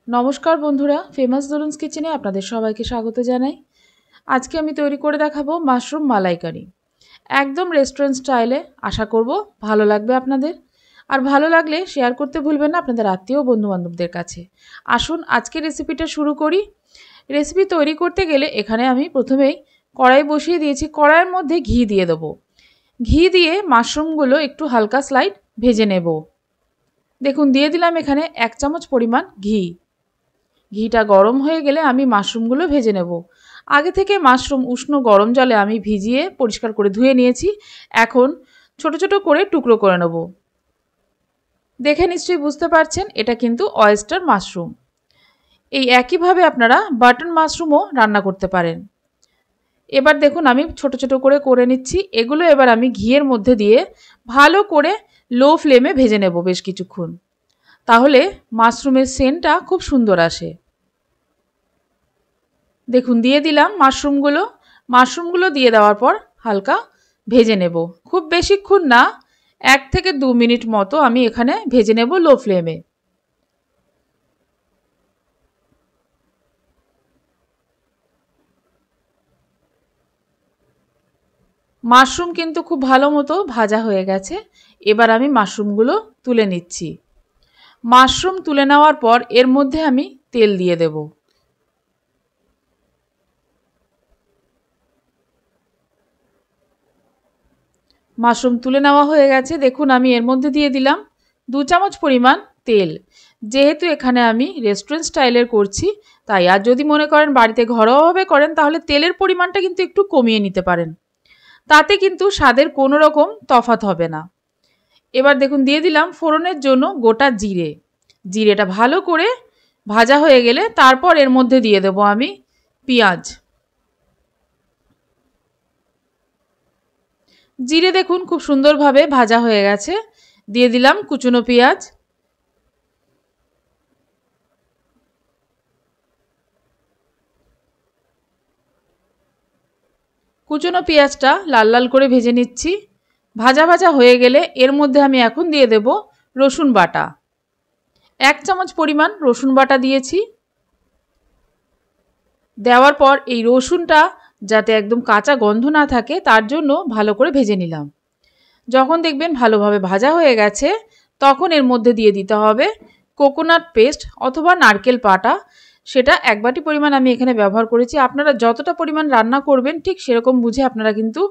নমস্কার বন্ধুরা, ফেমাস দরুনস কিচেনে আপনাদের সবাইকে স্বাগত জানাই। আজকে আমি তৈরি করে দেখাবো মাশরুম মালাইকারি, একদম রেস্টুরেন্ট স্টাইলে। আশা করব ভালো লাগবে আপনাদের, আর ভালো লাগলে শেয়ার করতে ভুলবেন না আপনাদের আত্মীয় বন্ধুবান্ধবদের কাছে। আসুন আজকে রেসিপিটা শুরু করি। রেসিপি তৈরি করতে গেলে এখানে আমি প্রথমেই কড়াই বসিয়ে দিয়েছি। কড়াইয়ের মধ্যে ঘি দিয়ে দেবো। ঘি দিয়ে মাশরুমগুলো একটু হালকা স্লাইড ভেজে নেব। দেখুন দিয়ে দিলাম এখানে 1 চামচ পরিমাণ ঘি। ঘিটা গরম হয়ে গেলে আমি মাশরুমগুলো ভেজে নেব। আগে থেকে মাশরুম উষ্ণ গরম জলে আমি ভিজিয়ে পরিষ্কার করে ধুয়ে নিয়েছি। এখন ছোট ছোট করে টুকরো করে নেব। দেখে নিশ্চয়ই বুঝতে পারছেন এটা কিন্তু অয়েস্টার মাশরুম। এই একইভাবে আপনারা বাটন মাশরুমও রান্না করতে পারেন। এবার দেখুন আমি ছোট ছোট করে নিচ্ছি। এগুলো এবার আমি ঘিয়ের মধ্যে দিয়ে ভালো করে লো ফ্লেমে ভেজে নেব বেশ কিছুক্ষণ। তাহলে মাশরুমের সেন্টটা খুব সুন্দর আসে। দেখুন দিয়ে দিলাম মাশরুমগুলো দিয়ে দেওয়ার পর হালকা ভেজে নেব। খুব বেশিক্ষণ না, 1 থেকে 2 মিনিট মতো আমি এখানে ভেজে নেব লো ফ্লেমে। মাশরুম কিন্তু খুব ভালো মতো ভাজা হয়ে গেছে। এবার আমি মাশরুমগুলো তুলে নিচ্ছি। মাশরুম তুলে নেওয়ার পর এর মধ্যে আমি তেল দিয়ে দেব। মাশরুম তুলে নেওয়া হয়ে গেছে। দেখুন আমি এর মধ্যে দিয়ে দিলাম 2 চামচ পরিমাণ তেল। যেহেতু এখানে আমি রেস্টুরেন্ট স্টাইলের করছি, তাই আর যদি মনে করেন বাড়িতে ঘরোয়াভাবে করেন তাহলে তেলের পরিমাণটা কিন্তু একটু কমিয়ে নিতে পারেন। তাতে কিন্তু স্বাদের কোনো রকম তফাৎ হবে না। এবার দেখুন দিয়ে দিলাম ফোড়নের জন্য গোটা জিরে। জিরেটা ভালো করে ভাজা হয়ে গেলে তারপর এর মধ্যে দিয়ে দেব আমি পেঁয়াজ। জিরে দেখুন খুব সুন্দরভাবে ভাজা হয়ে গেছে। দিয়ে দিলাম কুচনো পেঁয়াজ। কুচনো পেঁয়াজটা লাল লাল করে ভেজে নিচ্ছি। ভাজা ভাজা হয়ে গেলে এর মধ্যে আমি এখন দিয়ে দেব রসুন বাটা। 1 চামচ পরিমাণ রসুন বাটা দিয়েছি। দেওয়ার পর এই রসুনটা যাতে একদম কাঁচা গন্ধ না থাকে তার জন্য ভালো করে ভেজে নিলাম। যখন দেখবেন ভালোভাবে ভাজা হয়ে গেছে তখন এর মধ্যে দিয়ে দিতে হবে কোকোনাট পেস্ট অথবা নারকেল বাটা। সেটা 1 বাটি পরিমাণ আমি এখানে ব্যবহার করেছি। আপনারা যতটা পরিমাণ রান্না করবেন ঠিক সেরকম বুঝে আপনারা কিন্তু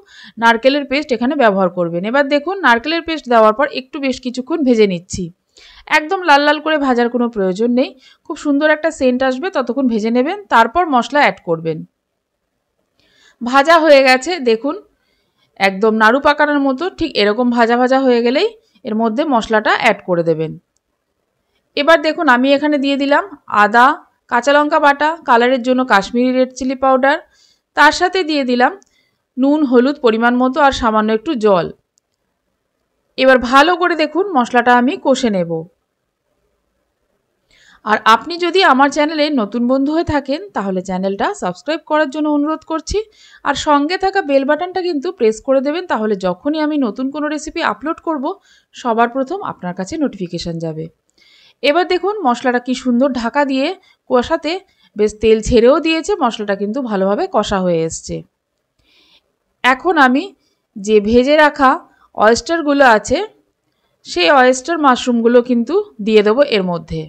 নারকেলের পেস্ট এখানে ব্যবহার করবেন। এবার দেখুন নারকেলের পেস্ট দেওয়ার পর একটু বেশ কিছুক্ষণ ভেজে নিচ্ছি। একদম লাল লাল করে ভাজার কোনো প্রয়োজন নেই। খুব সুন্দর একটা সেন্ট আসবে ততক্ষণ ভেজে নেবেন, তারপর মশলা অ্যাড করবেন। ভাজা হয়ে গেছে দেখুন, একদম নাড়ু পাকানোর মতো ঠিক এরকম ভাজা ভাজা হয়ে গেলেই এর মধ্যে মশলাটা অ্যাড করে দেবেন। এবার দেখুন আমি এখানে দিয়ে দিলাম আদা, কাঁচা লঙ্কা বাটা, কালারের জন্য কাশ্মীরি রেড চিলি পাউডার, তার সাথে দিয়ে দিলাম নুন হলুদ পরিমাণ মতো আর সামান্য একটু জল। এবার ভালো করে দেখুন মশলাটা আমি কষে নেব। আর আপনি যদি আমার চ্যানেলে নতুন বন্ধু হয়ে থাকেন তাহলে চ্যানেলটা সাবস্ক্রাইব করার জন্য অনুরোধ করছি। আর সঙ্গে থাকা বেল বাটনটা কিন্তু প্রেস করে দেবেন, তাহলে যখনই আমি নতুন কোনো রেসিপি আপলোড করব সবার প্রথম আপনার কাছে নোটিফিকেশান যাবে। এবার দেখুন মশলাটা কি সুন্দর ঢাকা দিয়ে কষাতে বেশ তেল ছেড়েও দিয়েছে, মশলাটা কিন্তু ভালোভাবে কষা হয়ে এসছে। এখন আমি যে ভেজে রাখা অয়েস্টারগুলো আছে সেই অয়েস্টার মাশরুমগুলো কিন্তু দিয়ে দেবো এর মধ্যে।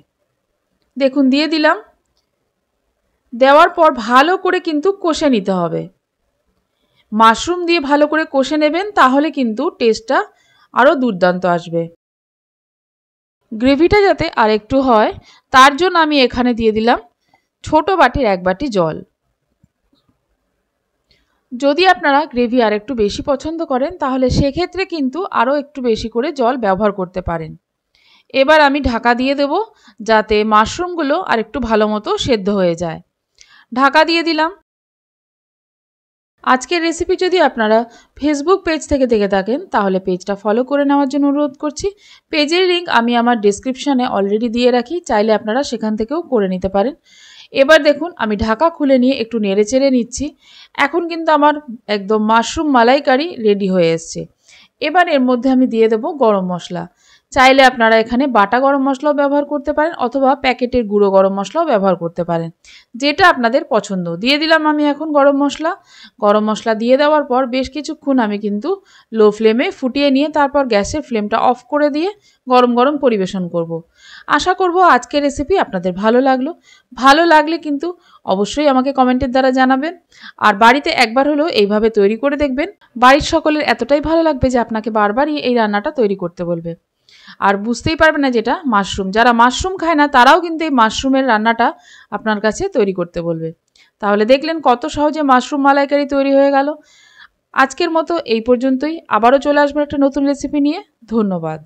দেখুন দিয়ে দিলাম। দেওয়ার পর ভালো করে কিন্তু কষে নিতে হবে। মাশরুম দিয়ে ভালো করে কষে নেবেন, তাহলে কিন্তু টেস্টটা আরও দুর্দান্ত আসবে। গ্রেভিটা যাতে আর একটু হয় তার জন্য আমি এখানে দিয়ে দিলাম ছোট বাটির 1 বাটি জল। যদি আপনারা গ্রেভি আর একটু বেশি পছন্দ করেন তাহলে সেক্ষেত্রে কিন্তু আরও একটু বেশি করে জল ব্যবহার করতে পারেন। এবার আমি ঢাকা দিয়ে দেব যাতে মাশরুমগুলো আর একটু ভালো মতো সেদ্ধ হয়ে যায়। ঢাকা দিয়ে দিলাম। আজকের রেসিপি যদি আপনারা ফেসবুক পেজ থেকে দেখে থাকেন তাহলে পেজটা ফলো করে নেওয়ার জন্য অনুরোধ করছি। পেজের লিঙ্ক আমি আমার ডেসক্রিপশানে অলরেডি দিয়ে রাখি, চাইলে আপনারা সেখান থেকেও করে নিতে পারেন। এবার দেখুন আমি ঢাকা খুলে নিয়ে একটু নেড়ে চেড়ে নিচ্ছি। এখন কিন্তু আমার একদম মাশরুম মালাইকারি রেডি হয়ে এসছে। এবার এর মধ্যে আমি দিয়ে দেব গরম মশলা। চাইলে আপনারা এখানে বাটা গরম মশলাও ব্যবহার করতে পারেন অথবা প্যাকেটের গুঁড়ো গরম মশলাও ব্যবহার করতে পারেন, যেটা আপনাদের পছন্দ। দিয়ে দিলাম আমি এখন গরম মশলা দিয়ে দেওয়ার পর বেশ কিছুক্ষণ আমি কিন্তু লো ফ্লেমে ফুটিয়ে নিয়ে তারপর গ্যাসের ফ্লেমটা অফ করে দিয়ে গরম গরম পরিবেশন করব। আশা করব আজকের রেসিপি আপনাদের ভালো লাগলে কিন্তু অবশ্যই আমাকে কমেন্টের দ্বারা জানাবেন। আর বাড়িতে একবার হলেও এইভাবে তৈরি করে দেখবেন, বাড়ির সকলের এতটাই ভালো লাগবে যে আপনাকে বারবারই এই রান্নাটা তৈরি করতে বলবে। আর বুঝতেই পারবে না যেটা মাশরুম, যারা মাশরুম খায় না তারাও কিন্তু এই মাশরুমের রান্নাটা আপনার কাছে তৈরি করতে বলবে। তাহলে দেখলেন কত সহজে মাশরুম মালাইকারি তৈরি হয়ে গেল। আজকের মতো এই পর্যন্তই, আবারও চলে আসবো একটা নতুন রেসিপি নিয়ে। ধন্যবাদ।